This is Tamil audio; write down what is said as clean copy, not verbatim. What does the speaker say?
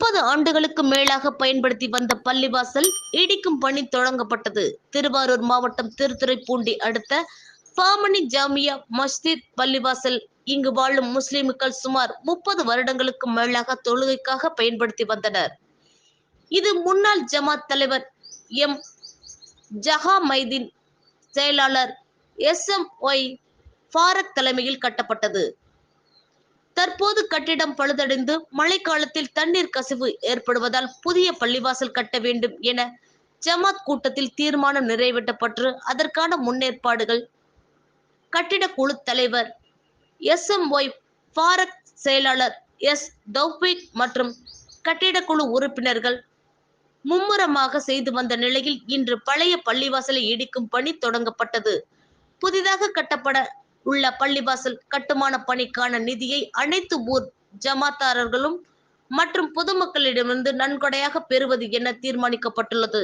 30 ஆண்டுகளுக்கு மேலாக பயன்படுத்தி வந்த பள்ளிவாசல் இடிக்கும் பணி தொடங்கப்பட்டது. திருவாரூர் மாவட்டம் திருத்துறைப்பூண்டி அடுத்த பாமணி ஜாமியா மஸ்ஜித் பள்ளிவாசல் இங்கு வாழும் முஸ்லிம்கள் சுமார் 30 வருடங்களுக்கு மேலாக தொழுகைக்காக பயன்படுத்தி வந்தனர். இது முன்னாள் ஜமாத் தலைவர் எம் ஜஹாமைதீன், செயலாளர் SMY ஃபாரக் தலைமையில் கட்டப்பட்டது. தற்போது கட்டிடம் பழுதடைந்து மழைக்காலத்தில் தண்ணீர் கசிவு ஏற்படுவதால் புதிய பள்ளிவாசல் கட்ட வேண்டும் என ஜமாத் கூட்டத்தில் தீர்மானம் நிறைவேற்றப்பட்டு அதற்கான முன்னேற்பாடுகள் கட்டிட குழு தலைவர் SMY ஃபாரக், செயலாளர் தௌஃபீக் மற்றும் கட்டிடக்குழு உறுப்பினர்கள் மும்முரமாக செய்து வந்த நிலையில் இன்று பழைய பள்ளிவாசலை இடிக்கும் பணி தொடங்கப்பட்டது. புதிதாக கட்டப்பட உள்ள பள்ளிவாசல் கட்டுமான பணிக்கான நிதியை அனைத்து ஊர் ஜமாத்தாரர்களும் மற்றும் பொதுமக்களிடமிருந்து நன்கொடையாக பெறுவது என தீர்மானிக்கப்பட்டுள்ளது.